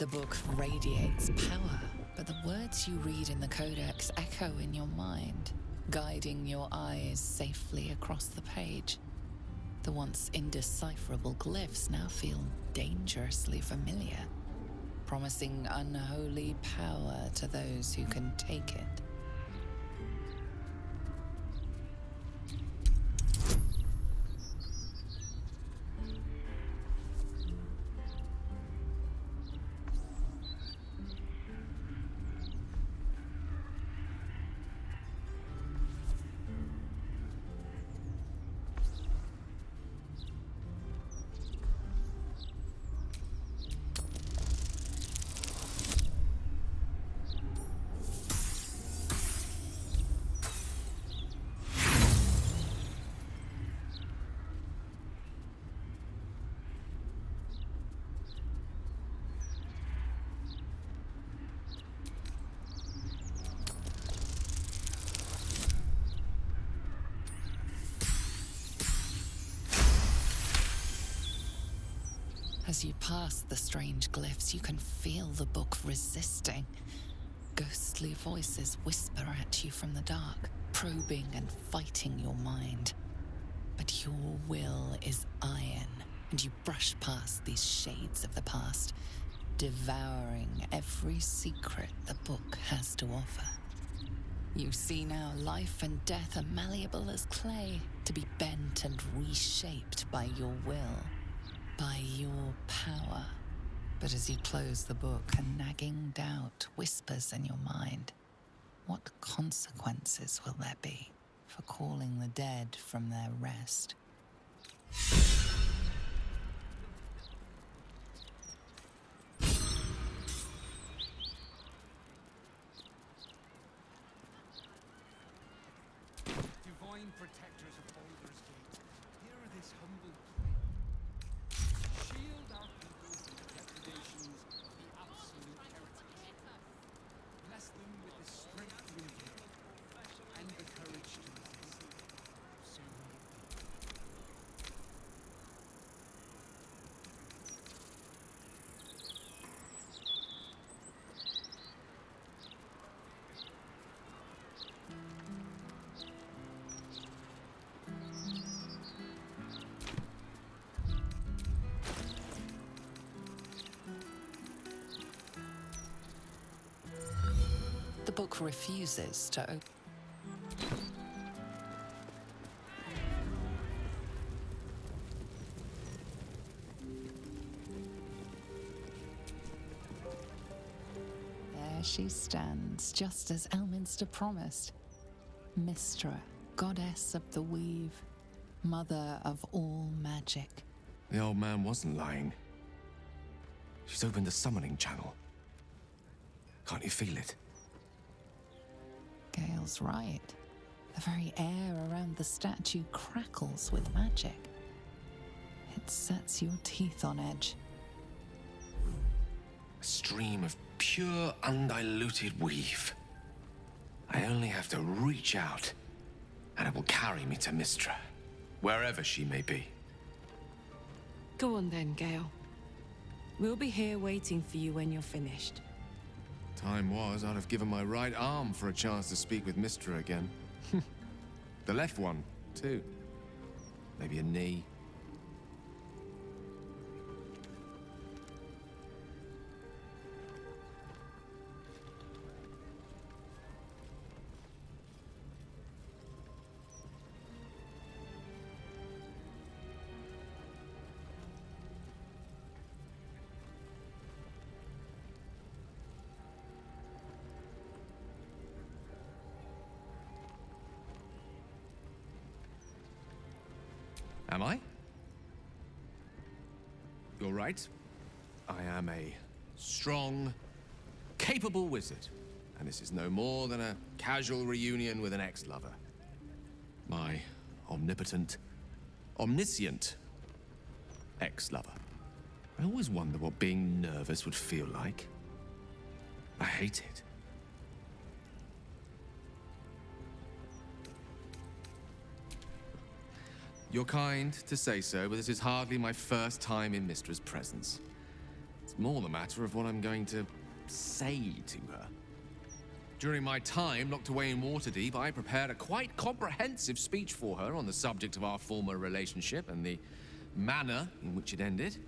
The book radiates power, but the words you read in the codex echo in your mind, guiding your eyes safely across the page. The once indecipherable glyphs now feel dangerously familiar, promising unholy power to those who can take it. As you pass the strange glyphs, you can feel the book resisting. Ghostly voices whisper at you from the dark, probing and fighting your mind. But your will is iron, and you brush past these shades of the past, devouring every secret the book has to offer. You see now life and death are malleable as clay, to be bent and reshaped by your will. By your power. But as you close the book, a nagging doubt whispers in your mind. What consequences will there be for calling the dead from their rest? Divine protectors of Baldur's Gate, hear this humble plea. Shield our people from the depredations of the absolute heretics. Bless them with the strength to endure and the courage to resist. So may it be. The book refuses to open. There she stands, just as Elminster promised. Mystra, goddess of the weave, mother of all magic. The old man wasn't lying. She's opened the summoning channel. Can't you feel it? Gale's right. The very air around the statue crackles with magic. It sets your teeth on edge. A stream of pure, undiluted weave. I only have to reach out, and it will carry me to Mystra, wherever she may be. Go on then, Gale. We'll be here waiting for you when you're finished. Time was, I'd have given my right arm for a chance to speak with Mystra again. The left one, too. Maybe a knee. Am I? You're right. I am a strong, capable wizard. And this is no more than a casual reunion with an ex-lover. My omnipotent, omniscient ex-lover. I always wonder what being nervous would feel like. I hate it. You're kind to say so, but this is hardly my first time in Mystra's presence. It's more the matter of what I'm going to say to her. During my time locked away in Waterdeep, I prepared a quite comprehensive speech for her on the subject of our former relationship and the manner in which it ended.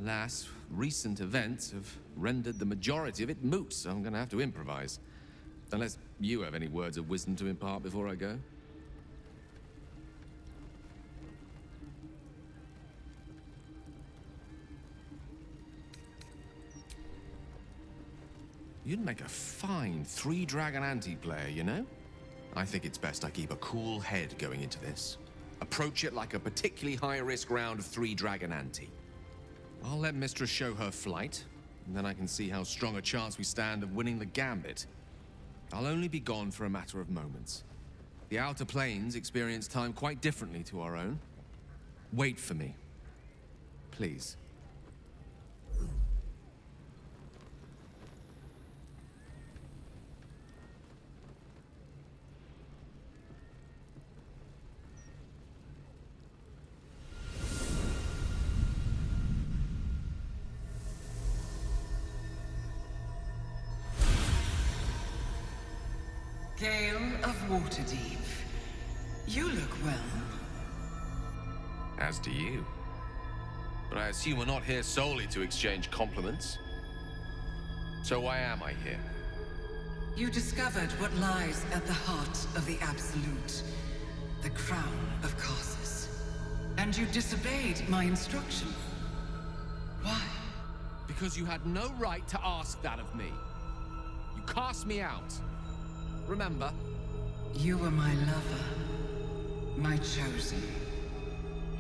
Alas, recent events have rendered the majority of it moot, so I'm going to have to improvise. Unless you have any words of wisdom to impart before I go. You'd make a fine three-dragon anti-player, you know? I think it's best I keep a cool head going into this. Approach it like a particularly high-risk round of three-dragon ante. I'll let Mistress show her flight, and then I can see how strong a chance we stand of winning the gambit. I'll only be gone for a matter of moments. The Outer Planes experience time quite differently to our own. Wait for me. Please. Gale of Waterdeep. You look well. As do you. But I assume we're not here solely to exchange compliments. So why am I here? You discovered what lies at the heart of the Absolute, the crown of Karsus. And you disobeyed my instruction. Why? Because you had no right to ask that of me. You cast me out. Remember? You were my lover, my chosen.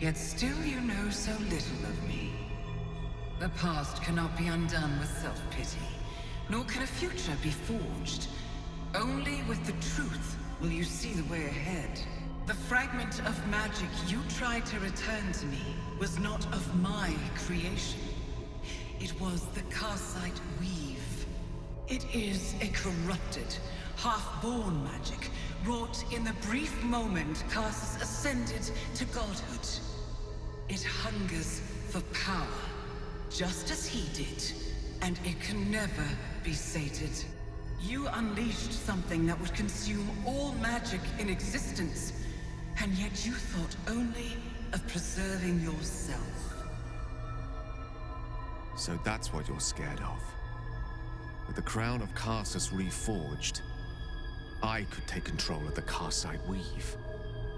Yet still you know so little of me. The past cannot be undone with self-pity, nor can a future be forged. Only with the truth will you see the way ahead. The fragment of magic you tried to return to me was not of my creation. It was the Karsite Weave. It is a corrupted, half-born magic, wrought in the brief moment Karsus ascended to godhood. It hungers for power, just as he did, and it can never be sated. You unleashed something that would consume all magic in existence, and yet you thought only of preserving yourself. So that's what you're scared of. With the crown of Karsus reforged, I could take control of the Karsite Weave.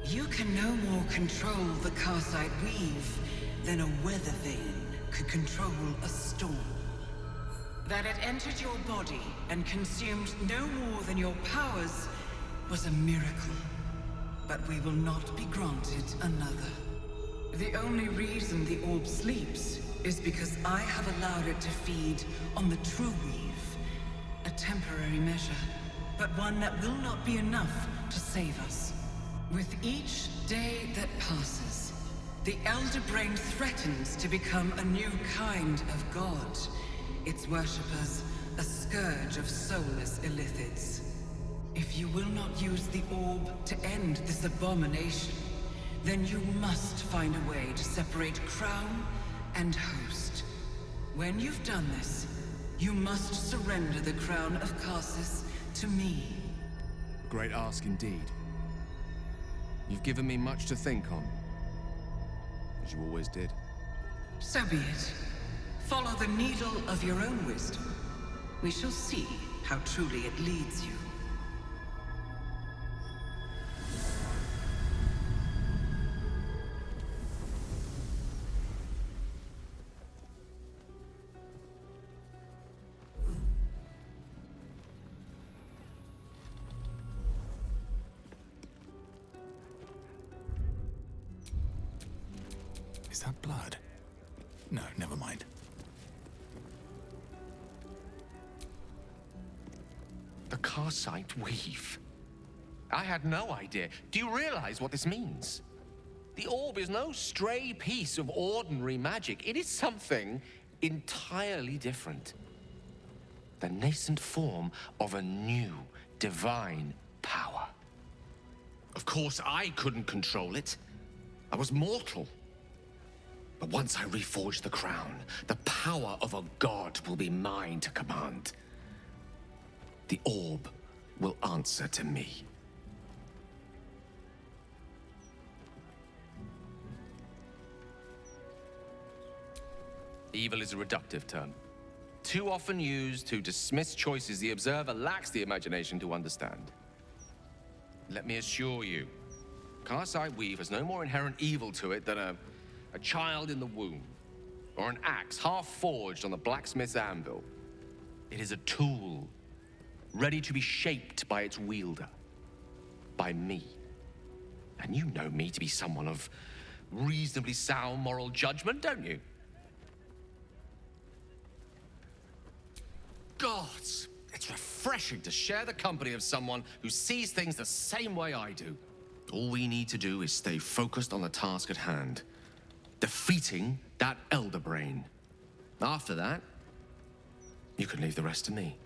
You can no more control the Karsite Weave than a weather vane could control a storm. That it entered your body and consumed no more than your powers was a miracle. But we will not be granted another. The only reason the orb sleeps is because I have allowed it to feed on the true weave. A temporary measure, but one that will not be enough to save us. With each day that passes, the Elder Brain threatens to become a new kind of god. Its worshippers, a scourge of soulless illithids. If you will not use the orb to end this abomination, then you must find a way to separate crown and host. When you've done this, you must surrender the crown of Karsus to me. A great ask indeed. You've given me much to think on, as you always did. So be it. Follow the needle of your own wisdom. We shall see how truly it leads you. Is that blood? No, never mind. The Karsite Weave. I had no idea. Do you realize what this means? The orb is no stray piece of ordinary magic. It is something entirely different. The nascent form of a new divine power. Of course, I couldn't control it. I was mortal. But once I reforge the crown, the power of a god will be mine to command. The orb will answer to me. Evil is a reductive term, too often used to dismiss choices the observer lacks the imagination to understand. Let me assure you, Carsite Weave has no more inherent evil to it than a child in the womb, or an axe half forged on the blacksmith's anvil. It is a tool, ready to be shaped by its wielder, by me. And you know me to be someone of reasonably sound moral judgment, don't you? Gods, it's refreshing to share the company of someone who sees things the same way I do. All we need to do is stay focused on the task at hand, defeating that Elder Brain. After that, you can leave the rest to me.